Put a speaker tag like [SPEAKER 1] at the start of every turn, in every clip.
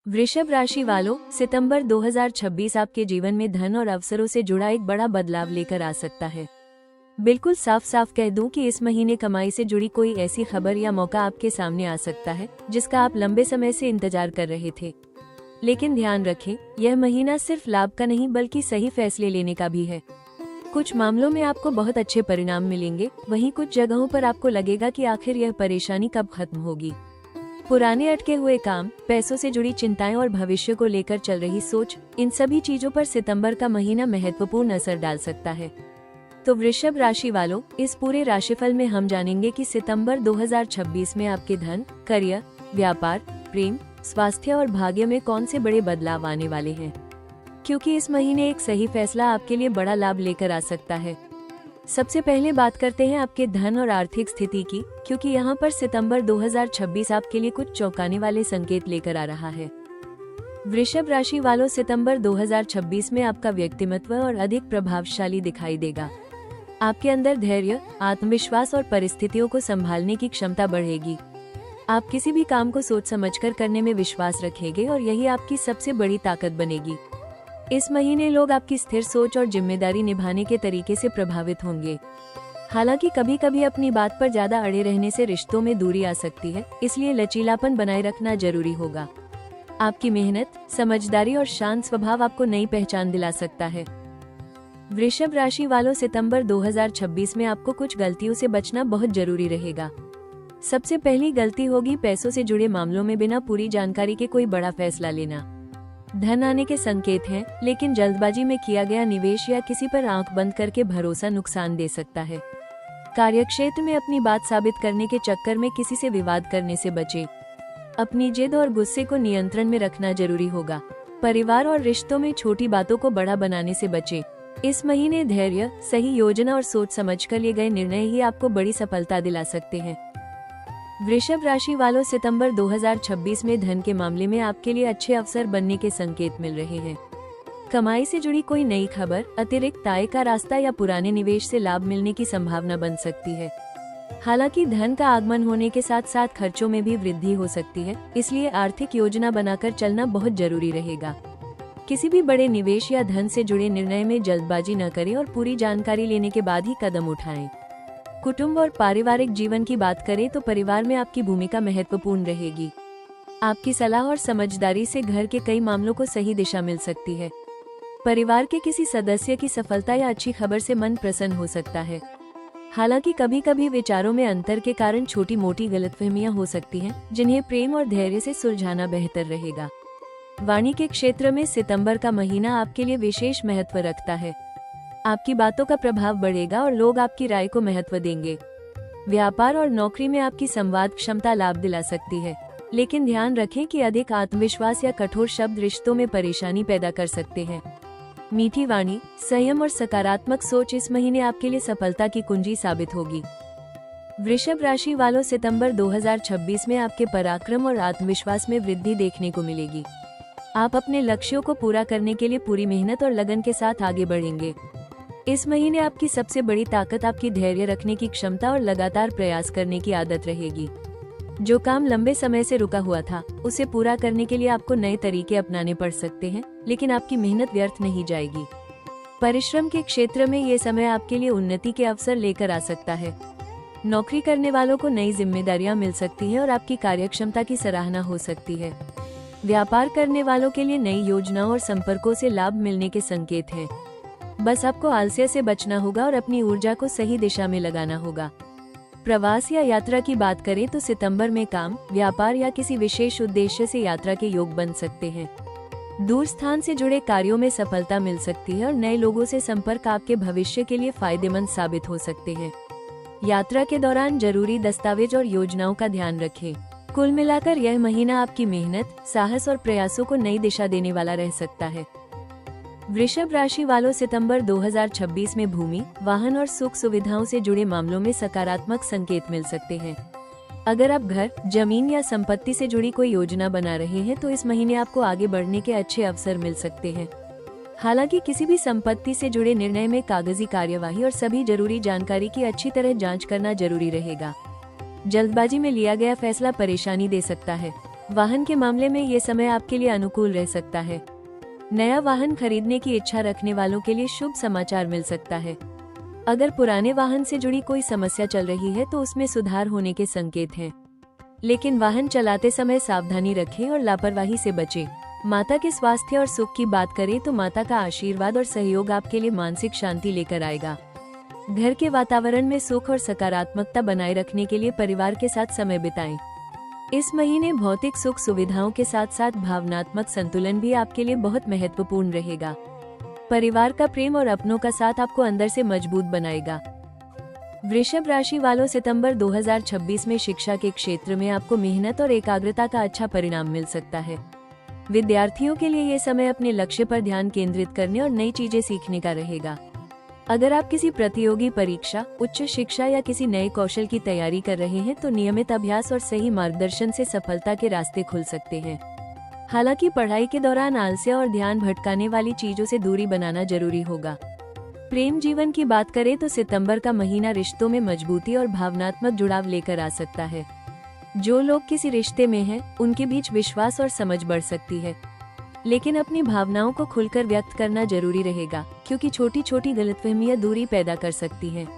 [SPEAKER 1] वृषभ राशि वालों, सितंबर 2026 आपके जीवन में धन और अवसरों से जुड़ा एक बड़ा बदलाव लेकर आ सकता है। बिल्कुल साफ साफ कह दूं कि इस महीने कमाई से जुड़ी कोई ऐसी खबर या मौका आपके सामने आ सकता है जिसका आप लंबे समय से इंतजार कर रहे थे। लेकिन ध्यान रखें, यह महीना सिर्फ लाभ का नहीं बल्कि सही फैसले लेने का भी है। कुछ मामलों में आपको बहुत अच्छे परिणाम मिलेंगे, वहीं कुछ जगहों पर आपको लगेगा कि आखिर यह परेशानी कब खत्म होगी। पुराने अटके हुए काम, पैसों से जुड़ी चिंताएं और भविष्य को लेकर चल रही सोच, इन सभी चीजों पर सितंबर का महीना महत्वपूर्ण असर डाल सकता है। तो वृषभ राशि वालों, इस पूरे राशिफल में हम जानेंगे कि सितंबर 2026 में आपके धन, करियर, व्यापार, प्रेम, स्वास्थ्य और भाग्य में कौन से बड़े बदलाव आने वाले हैं, क्योंकि इस महीने एक सही फैसला आपके लिए बड़ा लाभ लेकर आ सकता है। सबसे पहले बात करते हैं आपके धन और आर्थिक स्थिति की, क्योंकि यहाँ पर सितंबर 2026 आपके लिए कुछ चौंकाने वाले संकेत लेकर आ रहा है। वृषभ राशि वालों, सितंबर 2026 में आपका व्यक्तिमत्व और अधिक प्रभावशाली दिखाई देगा। आपके अंदर धैर्य, आत्मविश्वास और परिस्थितियों को संभालने की क्षमता बढ़ेगी। आप किसी भी काम को सोच समझकर करने में विश्वास रखेंगे और यही आपकी सबसे बड़ी ताकत बनेगी। इस महीने लोग आपकी स्थिर सोच और जिम्मेदारी निभाने के तरीके से प्रभावित होंगे। हालांकि कभी कभी अपनी बात पर ज्यादा अड़े रहने से रिश्तों में दूरी आ सकती है, इसलिए लचीलापन बनाए रखना जरूरी होगा। आपकी मेहनत, समझदारी और शांत स्वभाव आपको नई पहचान दिला सकता है। वृषभ राशि वालों, सितंबर 2026 में आपको कुछ गलतियों से बचना बहुत जरूरी रहेगा। सबसे पहली गलती होगी पैसों से जुड़े मामलों में बिना पूरी जानकारी के कोई बड़ा फैसला लेना। धन आने के संकेत हैं, लेकिन जल्दबाजी में किया गया निवेश या किसी पर आंख बंद करके भरोसा नुकसान दे सकता है। कार्यक्षेत्र में अपनी बात साबित करने के चक्कर में किसी से विवाद करने से बचें। अपनी जिद और गुस्से को नियंत्रण में रखना जरूरी होगा। परिवार और रिश्तों में छोटी बातों को बड़ा बनाने से बचें। इस महीने धैर्य, सही योजना और सोच समझकर लिए गए निर्णय ही आपको बड़ी सफलता दिला सकते हैं। वृषभ राशि वालों, सितंबर 2026 में धन के मामले में आपके लिए अच्छे अवसर बनने के संकेत मिल रहे हैं। कमाई से जुड़ी कोई नई खबर, अतिरिक्त आय का रास्ता या पुराने निवेश से लाभ मिलने की संभावना बन सकती है। हालांकि धन का आगमन होने के साथ साथ खर्चों में भी वृद्धि हो सकती है, इसलिए आर्थिक योजना बनाकर चलना बहुत जरूरी रहेगा। किसी भी बड़े निवेश या धन से जुड़े निर्णय में जल्दबाजी न करें और पूरी जानकारी लेने के बाद ही कदम उठाएं। कुटुंब और पारिवारिक जीवन की बात करें तो परिवार में आपकी भूमिका महत्वपूर्ण रहेगी। आपकी सलाह और समझदारी से घर के कई मामलों को सही दिशा मिल सकती है। परिवार के किसी सदस्य की सफलता या अच्छी खबर से मन प्रसन्न हो सकता है। हालांकि कभी कभी विचारों में अंतर के कारण छोटी मोटी गलतफहमियां हो सकती हैं, जिन्हें प्रेम और धैर्य से सुलझाना बेहतर रहेगा। वाणी के क्षेत्र में सितंबर का महीना आपके लिए विशेष महत्व रखता है। आपकी बातों का प्रभाव बढ़ेगा और लोग आपकी राय को महत्व देंगे। व्यापार और नौकरी में आपकी संवाद क्षमता लाभ दिला सकती है, लेकिन ध्यान रखें कि अधिक आत्मविश्वास या कठोर शब्द रिश्तों में परेशानी पैदा कर सकते हैं। मीठी वाणी, संयम और सकारात्मक सोच इस महीने आपके लिए सफलता की कुंजी साबित होगी। वृषभ राशि वालों, सितंबर 2026 में आपके पराक्रम और आत्मविश्वास में वृद्धि देखने को मिलेगी। आप अपने लक्ष्यों को पूरा करने के लिए पूरी मेहनत और लगन के साथ आगे बढ़ेंगे। इस महीने आपकी सबसे बड़ी ताकत आपकी धैर्य रखने की क्षमता और लगातार प्रयास करने की आदत रहेगी। जो काम लंबे समय से रुका हुआ था, उसे पूरा करने के लिए आपको नए तरीके अपनाने पड़ सकते हैं, लेकिन आपकी मेहनत व्यर्थ नहीं जाएगी। परिश्रम के क्षेत्र में ये समय आपके लिए उन्नति के अवसर लेकर आ सकता है। नौकरी करने वालों को नई जिम्मेदारियां मिल सकती हैं और आपकी कार्यक्षमता की सराहना हो सकती है। व्यापार करने वालों के लिए नई योजनाओं और संपर्कों से लाभ मिलने के संकेत हैं। बस आपको आलस्य से बचना होगा और अपनी ऊर्जा को सही दिशा में लगाना होगा। प्रवास या यात्रा की बात करें तो सितंबर में काम, व्यापार या किसी विशेष उद्देश्य से यात्रा के योग बन सकते हैं। दूर स्थान से जुड़े कार्यों में सफलता मिल सकती है और नए लोगों से संपर्क आपके भविष्य के लिए फायदेमंद साबित हो सकते हैं। यात्रा के दौरान जरूरी दस्तावेज और योजनाओं का ध्यान रखें। कुल मिलाकर यह महीना आपकी मेहनत, साहस और प्रयासों को नई दिशा देने वाला रह सकता है। वृषभ राशि वालों, सितंबर 2026 में भूमि, वाहन और सुख सुविधाओं से जुड़े मामलों में सकारात्मक संकेत मिल सकते हैं। अगर आप घर, जमीन या संपत्ति से जुड़ी कोई योजना बना रहे हैं तो इस महीने आपको आगे बढ़ने के अच्छे अवसर मिल सकते हैं। हालांकि किसी भी संपत्ति से जुड़े निर्णय में कागजी कार्यवाही और सभी जरूरी जानकारी की अच्छी तरह जांच करना जरूरी रहेगा। जल्दबाजी में लिया गया फैसला परेशानी दे सकता है। वाहन के मामले में ये समय आपके लिए अनुकूल रह सकता है। नया वाहन खरीदने की इच्छा रखने वालों के लिए शुभ समाचार मिल सकता है। अगर पुराने वाहन से जुड़ी कोई समस्या चल रही है तो उसमें सुधार होने के संकेत हैं। लेकिन वाहन चलाते समय सावधानी रखें और लापरवाही से बचें। माता के स्वास्थ्य और सुख की बात करें तो माता का आशीर्वाद और सहयोग आपके लिए मानसिक शांति लेकर आएगा। घर के वातावरण में सुख और सकारात्मकता बनाए रखने के लिए परिवार के साथ समय बिताएं। इस महीने भौतिक सुख सुविधाओं के साथ साथ भावनात्मक संतुलन भी आपके लिए बहुत महत्वपूर्ण रहेगा। परिवार का प्रेम और अपनों का साथ आपको अंदर से मजबूत बनाएगा। वृषभ राशि वालों, सितंबर 2026 में शिक्षा के क्षेत्र में आपको मेहनत और एकाग्रता का अच्छा परिणाम मिल सकता है। विद्यार्थियों के लिए ये समय अपने लक्ष्य पर ध्यान केंद्रित करने और नई चीजें सीखने का रहेगा। अगर आप किसी प्रतियोगी परीक्षा, उच्च शिक्षा या किसी नए कौशल की तैयारी कर रहे हैं तो नियमित अभ्यास और सही मार्गदर्शन से सफलता के रास्ते खुल सकते हैं। हालांकि पढ़ाई के दौरान आलस्य और ध्यान भटकाने वाली चीजों से दूरी बनाना जरूरी होगा। प्रेम जीवन की बात करें तो सितंबर का महीना रिश्तों में मजबूती और भावनात्मक जुड़ाव लेकर आ सकता है। जो लोग किसी रिश्ते में हैं, उनके बीच विश्वास और समझ बढ़ सकती है। लेकिन अपनी भावनाओं को खुलकर व्यक्त करना जरूरी रहेगा, क्योंकि छोटी छोटी गलतफहमियां दूरी पैदा कर सकती हैं।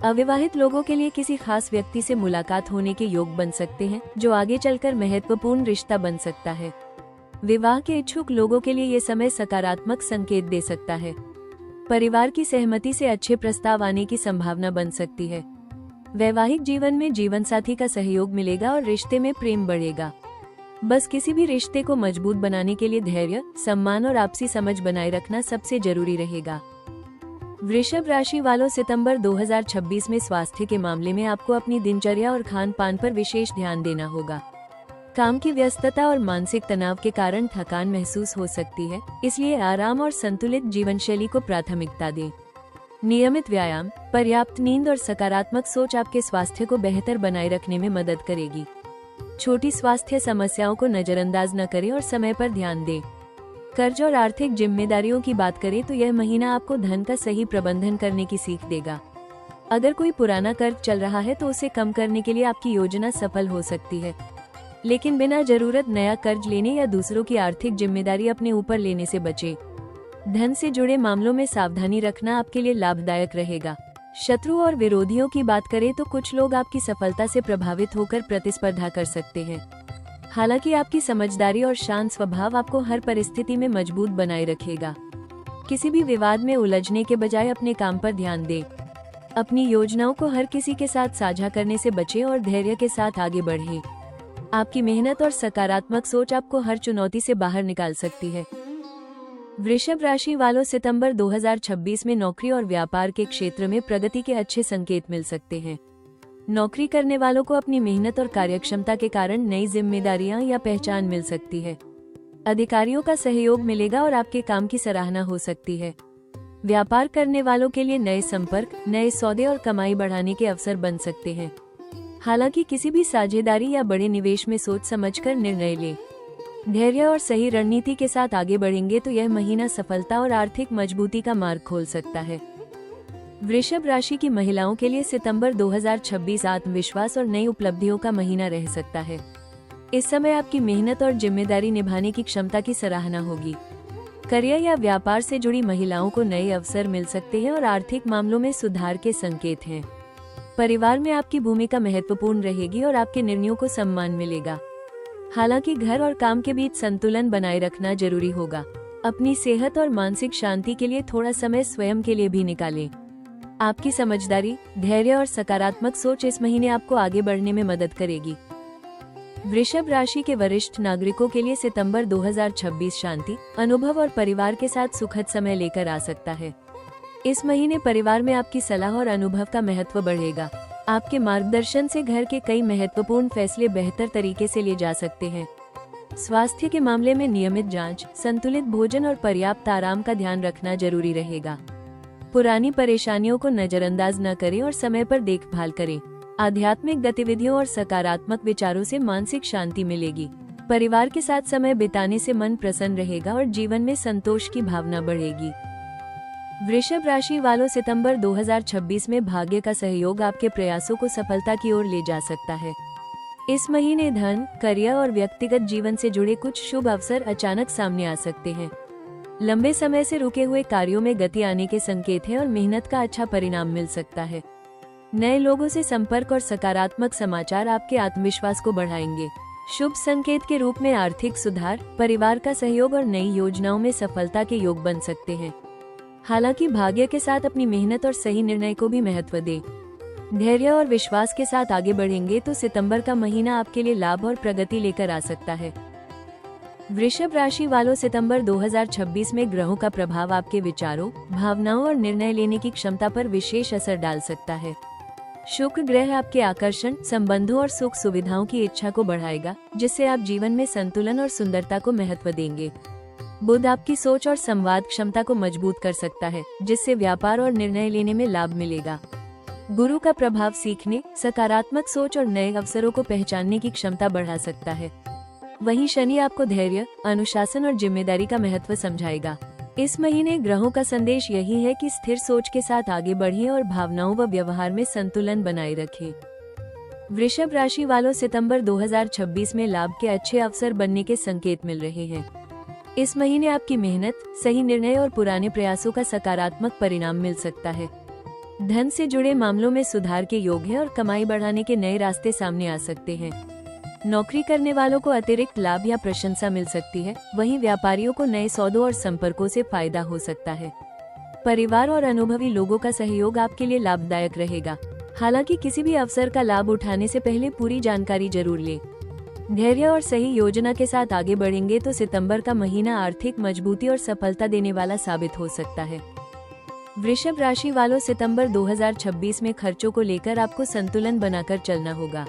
[SPEAKER 1] अविवाहित लोगों के लिए किसी खास व्यक्ति से मुलाकात होने के योग बन सकते हैं, जो आगे चलकर महत्वपूर्ण रिश्ता बन सकता है। विवाह के इच्छुक लोगों के लिए ये समय सकारात्मक संकेत दे सकता है। परिवार की सहमति से अच्छे प्रस्ताव आने की संभावना बन सकती है। वैवाहिक जीवन में जीवन साथी का सहयोग मिलेगा और रिश्ते में प्रेम बढ़ेगा। बस किसी भी रिश्ते को मजबूत बनाने के लिए धैर्य, सम्मान और आपसी समझ बनाए रखना सबसे जरूरी रहेगा। वृषभ राशि वालों, सितंबर 2026 में स्वास्थ्य के मामले में आपको अपनी दिनचर्या और खान पान पर विशेष ध्यान देना होगा। काम की व्यस्तता और मानसिक तनाव के कारण थकान महसूस हो सकती है, इसलिए आराम और संतुलित जीवन शैली को प्राथमिकता दें। नियमित व्यायाम, पर्याप्त नींद और सकारात्मक सोच आपके स्वास्थ्य को बेहतर बनाए रखने में मदद करेगी। छोटी स्वास्थ्य समस्याओं को नजरअंदाज न करें और समय पर ध्यान दें। कर्ज और आर्थिक जिम्मेदारियों की बात करें तो यह महीना आपको धन का सही प्रबंधन करने की सीख देगा। अगर कोई पुराना कर्ज चल रहा है तो उसे कम करने के लिए आपकी योजना सफल हो सकती है। लेकिन बिना जरूरत नया कर्ज लेने या दूसरों की आर्थिक जिम्मेदारी अपने ऊपर लेने से बचें। धन से जुड़े मामलों में सावधानी रखना आपके लिए लाभदायक रहेगा। शत्रु और विरोधियों की बात करें तो कुछ लोग आपकी सफलता से प्रभावित होकर प्रतिस्पर्धा कर सकते हैं। हालांकि आपकी समझदारी और शांत स्वभाव आपको हर परिस्थिति में मजबूत बनाए रखेगा। किसी भी विवाद में उलझने के बजाय अपने काम पर ध्यान दें। अपनी योजनाओं को हर किसी के साथ साझा करने से बचें और धैर्य के साथ आगे बढ़ें। आपकी मेहनत और सकारात्मक सोच आपको हर चुनौती से बाहर निकाल सकती है। वृषभ राशि वालों, सितंबर 2026 में नौकरी और व्यापार के क्षेत्र में प्रगति के अच्छे संकेत मिल सकते हैं। नौकरी करने वालों को अपनी मेहनत और कार्यक्षमता के कारण नई जिम्मेदारियां या पहचान मिल सकती है। अधिकारियों का सहयोग मिलेगा और आपके काम की सराहना हो सकती है। व्यापार करने वालों के लिए नए संपर्क, नए सौदे और कमाई बढ़ाने के अवसर बन सकते हैं। हालांकि किसी भी साझेदारी या बड़े निवेश में सोच समझकर निर्णय लें। धैर्य और सही रणनीति के साथ आगे बढ़ेंगे तो यह महीना सफलता और आर्थिक मजबूती का मार्ग खोल सकता है। वृषभ राशि की महिलाओं के लिए सितंबर 2026 आत्मविश्वास और नई उपलब्धियों का महीना रह सकता है। इस समय आपकी मेहनत और जिम्मेदारी निभाने की क्षमता की सराहना होगी। करियर या व्यापार से जुड़ी महिलाओं को नए अवसर मिल सकते हैं और आर्थिक मामलों में सुधार के संकेत हैं। परिवार में आपकी भूमिका महत्वपूर्ण रहेगी और आपके निर्णयों को सम्मान मिलेगा। हालांकि घर और काम के बीच संतुलन बनाए रखना जरूरी होगा। अपनी सेहत और मानसिक शांति के लिए थोड़ा समय स्वयं के लिए भी निकालें। आपकी समझदारी, धैर्य और सकारात्मक सोच इस महीने आपको आगे बढ़ने में मदद करेगी। वृषभ राशि के वरिष्ठ नागरिकों के लिए सितंबर 2026 शांति, अनुभव और परिवार के साथ सुखद समय लेकर आ सकता है। इस महीने परिवार में आपकी सलाह और अनुभव का महत्व बढ़ेगा। आपके मार्गदर्शन से घर के कई महत्वपूर्ण फैसले बेहतर तरीके से लिए जा सकते हैं। स्वास्थ्य के मामले में नियमित जांच, संतुलित भोजन और पर्याप्त आराम का ध्यान रखना जरूरी रहेगा। पुरानी परेशानियों को नजरअंदाज न करें और समय पर देखभाल करें। आध्यात्मिक गतिविधियों और सकारात्मक विचारों से मानसिक शांति मिलेगी। परिवार के साथ समय बिताने से मन प्रसन्न रहेगा और जीवन में संतोष की भावना बढ़ेगी। वृषभ राशि वालों, सितंबर 2026 में भाग्य का सहयोग आपके प्रयासों को सफलता की ओर ले जा सकता है। इस महीने धन, करियर और व्यक्तिगत जीवन से जुड़े कुछ शुभ अवसर अचानक सामने आ सकते हैं। लंबे समय से रुके हुए कार्यों में गति आने के संकेत हैं और मेहनत का अच्छा परिणाम मिल सकता है। नए लोगों से संपर्क और सकारात्मक समाचार आपके आत्मविश्वास को बढ़ाएंगे। शुभ संकेत के रूप में आर्थिक सुधार, परिवार का सहयोग और नई योजनाओं में सफलता के योग बन सकते हैं। हालांकि भाग्य के साथ अपनी मेहनत और सही निर्णय को भी महत्व दें। धैर्य और विश्वास के साथ आगे बढ़ेंगे तो सितंबर का महीना आपके लिए लाभ और प्रगति लेकर आ सकता है। वृषभ राशि वालों, सितंबर 2026 में ग्रहों का प्रभाव आपके विचारों, भावनाओं और निर्णय लेने की क्षमता पर विशेष असर डाल सकता है। शुक्र ग्रह आपके आकर्षण, संबंधों और सुख सुविधाओं की इच्छा को बढ़ाएगा, जिससे आप जीवन में संतुलन और सुंदरता को महत्व देंगे। बुध आपकी सोच और संवाद क्षमता को मजबूत कर सकता है, जिससे व्यापार और निर्णय लेने में लाभ मिलेगा। गुरु का प्रभाव सीखने, सकारात्मक सोच और नए अवसरों को पहचानने की क्षमता बढ़ा सकता है। वहीं शनि आपको धैर्य, अनुशासन और जिम्मेदारी का महत्व समझाएगा। इस महीने ग्रहों का संदेश यही है कि स्थिर सोच के साथ आगे बढ़ें और भावनाओं व व्यवहार में संतुलन बनाए रखें। वृषभ राशि वालों, सितंबर 2026 में लाभ के अच्छे अवसर बनने के संकेत मिल रहे हैं। इस महीने आपकी मेहनत, सही निर्णय और पुराने प्रयासों का सकारात्मक परिणाम मिल सकता है। धन से जुड़े मामलों में सुधार के योग है और कमाई बढ़ाने के नए रास्ते सामने आ सकते हैं। नौकरी करने वालों को अतिरिक्त लाभ या प्रशंसा मिल सकती है, वहीं व्यापारियों को नए सौदों और संपर्कों से फायदा हो सकता है। परिवार और अनुभवी लोगों का सहयोग आपके लिए लाभदायक रहेगा। हालांकि किसी भी अवसर का लाभ उठाने से पहले पूरी जानकारी जरूर लें। धैर्य और सही योजना के साथ आगे बढ़ेंगे तो सितंबर का महीना आर्थिक मजबूती और सफलता देने वाला साबित हो सकता है। वृषभ राशि वालों, सितंबर 2026 में खर्चों को लेकर आपको संतुलन बनाकर चलना होगा।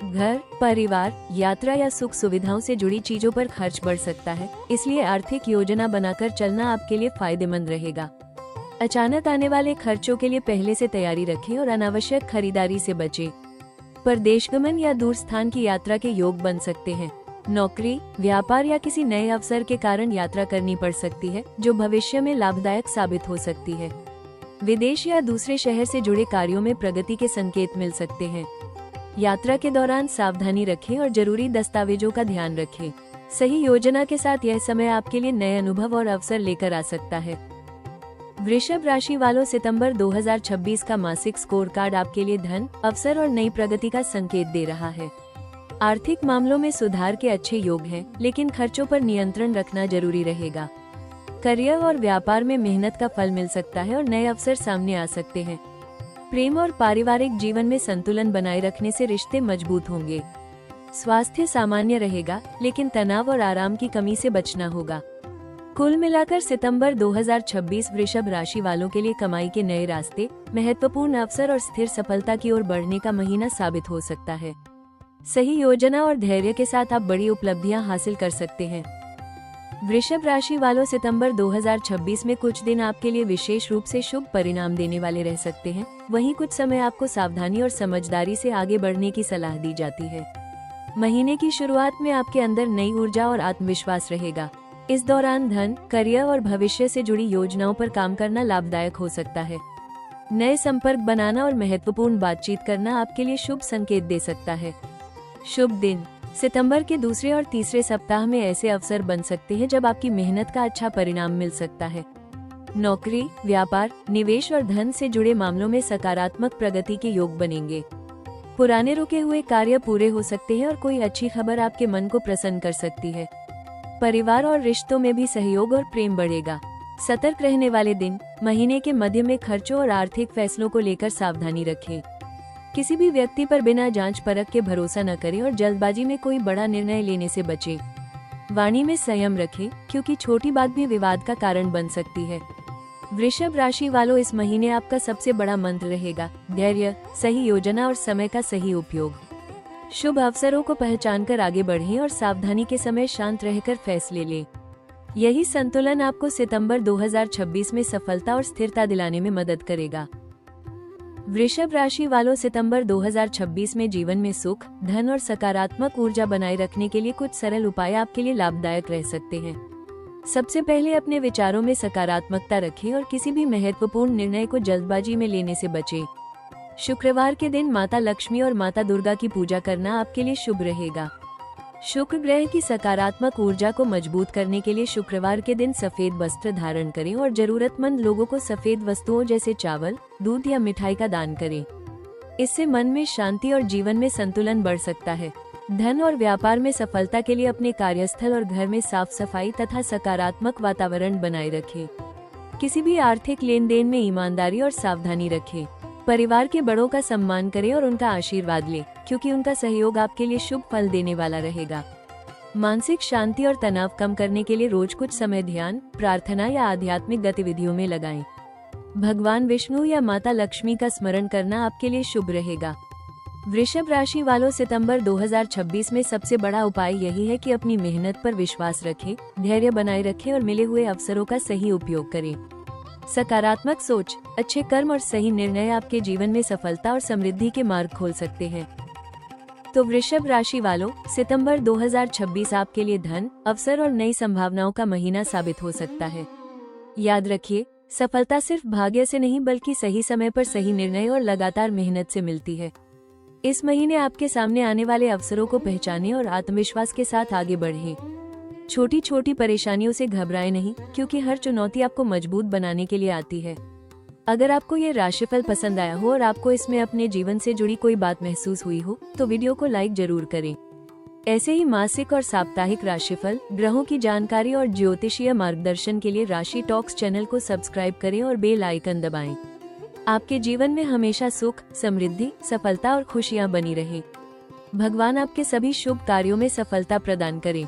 [SPEAKER 1] घर, परिवार, यात्रा या सुख सुविधाओं से जुड़ी चीजों पर खर्च बढ़ सकता है, इसलिए आर्थिक योजना बनाकर चलना आपके लिए फायदेमंद रहेगा। अचानक आने वाले खर्चों के लिए पहले से तैयारी रखें और अनावश्यक खरीदारी से बचें। परदेश गमन या दूर स्थान की यात्रा के योग बन सकते हैं। नौकरी, व्यापार या किसी नए अवसर के कारण यात्रा करनी पड़ सकती है, जो भविष्य में लाभदायक साबित हो सकती है। विदेश या दूसरे शहर से जुड़े कार्यों में प्रगति के संकेत मिल सकते हैं। यात्रा के दौरान सावधानी रखें और जरूरी दस्तावेजों का ध्यान रखें। सही योजना के साथ यह समय आपके लिए नए अनुभव और अवसर लेकर आ सकता है। वृषभ राशि वालों, सितंबर 2026 का मासिक स्कोर कार्ड आपके लिए धन, अवसर और नई प्रगति का संकेत दे रहा है। आर्थिक मामलों में सुधार के अच्छे योग हैं, लेकिन खर्चों पर नियंत्रण रखना जरूरी रहेगा। करियर और व्यापार में मेहनत का फल मिल सकता है और नए अवसर सामने आ सकते हैं। प्रेम और पारिवारिक जीवन में संतुलन बनाए रखने से रिश्ते मजबूत होंगे। स्वास्थ्य सामान्य रहेगा, लेकिन तनाव और आराम की कमी से बचना होगा। कुल मिलाकर सितंबर 2026 वृषभ राशि वालों के लिए कमाई के नए रास्ते, महत्वपूर्ण अवसर और स्थिर सफलता की ओर बढ़ने का महीना साबित हो सकता है। सही योजना और धैर्य के साथ आप बड़ी उपलब्धियां हासिल कर सकते हैं। वृषभ राशि वालों, सितंबर 2026 में कुछ दिन आपके लिए विशेष रूप से शुभ परिणाम देने वाले रह सकते हैं। वहीं कुछ समय आपको सावधानी और समझदारी से आगे बढ़ने की सलाह दी जाती है। महीने की शुरुआत में आपके अंदर नई ऊर्जा और आत्मविश्वास रहेगा। इस दौरान धन, करियर और भविष्य से जुड़ी योजनाओं पर काम करना लाभदायक हो सकता है। नए संपर्क बनाना और महत्वपूर्ण बातचीत करना आपके लिए शुभ संकेत दे सकता है। शुभ दिन, सितंबर के दूसरे और तीसरे सप्ताह में ऐसे अवसर बन सकते हैं जब आपकी मेहनत का अच्छा परिणाम मिल सकता है। नौकरी, व्यापार, निवेश और धन से जुड़े मामलों में सकारात्मक प्रगति के योग बनेंगे। पुराने रुके हुए कार्य पूरे हो सकते हैं और कोई अच्छी खबर आपके मन को प्रसन्न कर सकती है। परिवार और रिश्तों में भी सहयोग और प्रेम बढ़ेगा। सतर्क रहने वाले दिन, महीने के मध्य में खर्चों और आर्थिक फैसलों को लेकर सावधानी रखें। किसी भी व्यक्ति पर बिना जांच परख के भरोसा न करें और जल्दबाजी में कोई बड़ा निर्णय लेने से बचें। वाणी में संयम रखें, क्योंकि छोटी बात भी विवाद का कारण बन सकती है। वृषभ राशि वालों, इस महीने आपका सबसे बड़ा मंत्र रहेगा धैर्य, सही योजना और समय का सही उपयोग। शुभ अवसरों को पहचानकर आगे बढ़ें और सावधानी के समय शांत रहकर फैसले लें। यही संतुलन आपको सितंबर 2026 में सफलता और स्थिरता दिलाने में मदद करेगा। वृषभ राशि वालों, सितंबर 2026 में जीवन में सुख, धन और सकारात्मक ऊर्जा बनाए रखने के लिए कुछ सरल उपाय आपके लिए लाभदायक रह सकते हैं। सबसे पहले अपने विचारों में सकारात्मकता रखें और किसी भी महत्वपूर्ण निर्णय को जल्दबाजी में लेने से बचें। शुक्रवार के दिन माता लक्ष्मी और माता दुर्गा की पूजा करना आपके लिए शुभ रहेगा। शुक्र ग्रह की सकारात्मक ऊर्जा को मजबूत करने के लिए शुक्रवार के दिन सफेद वस्त्र धारण करें और जरूरतमंद लोगों को सफेद वस्तुओं जैसे चावल, दूध या मिठाई का दान करें। इससे मन में शांति और जीवन में संतुलन बढ़ सकता है। धन और व्यापार में सफलता के लिए अपने कार्यस्थल और घर में साफ सफाई तथा सकारात्मक वातावरण बनाए रखें। किसी भी आर्थिक लेन देन में ईमानदारी और सावधानी रखें। परिवार के बड़ों का सम्मान करें और उनका आशीर्वाद लें, क्योंकि उनका सहयोग आपके लिए शुभ फल देने वाला रहेगा। मानसिक शांति और तनाव कम करने के लिए रोज कुछ समय ध्यान, प्रार्थना या आध्यात्मिक गतिविधियों में लगाएं। भगवान विष्णु या माता लक्ष्मी का स्मरण करना आपके लिए शुभ रहेगा। वृषभ राशि वालों, सितंबर 2026 में सबसे बड़ा उपाय यही है कि अपनी मेहनत पर विश्वास रखें, धैर्य बनाए रखें और मिले हुए अवसरों का सही उपयोग करें। सकारात्मक सोच, अच्छे कर्म और सही निर्णय आपके जीवन में सफलता और समृद्धि के मार्ग खोल सकते हैं। तो वृषभ राशि वालों, सितंबर 2026 आपके लिए धन, अवसर और नई संभावनाओं का महीना साबित हो सकता है। याद रखिए, सफलता सिर्फ भाग्य से नहीं बल्कि सही समय पर सही निर्णय और लगातार मेहनत से मिलती है। इस महीने आपके सामने आने वाले अवसरों को पहचानें और आत्मविश्वास के साथ आगे बढ़ें। छोटी छोटी परेशानियों से घबराएं नहीं, क्योंकि हर चुनौती आपको मजबूत बनाने के लिए आती है। अगर आपको ये राशिफल पसंद आया हो और आपको इसमें अपने जीवन से जुड़ी कोई बात महसूस हुई हो, तो वीडियो को लाइक जरूर करें। ऐसे ही मासिक और साप्ताहिक राशिफल, ग्रहों की जानकारी और ज्योतिषीय मार्गदर्शन के लिए राशि टॉक्स चैनल को सब्सक्राइब करें और बेल आइकन दबाएं। आपके जीवन में हमेशा सुख, समृद्धि, सफलता और खुशियां बनी रहे। भगवान आपके सभी शुभ कार्यों में सफलता प्रदान करें।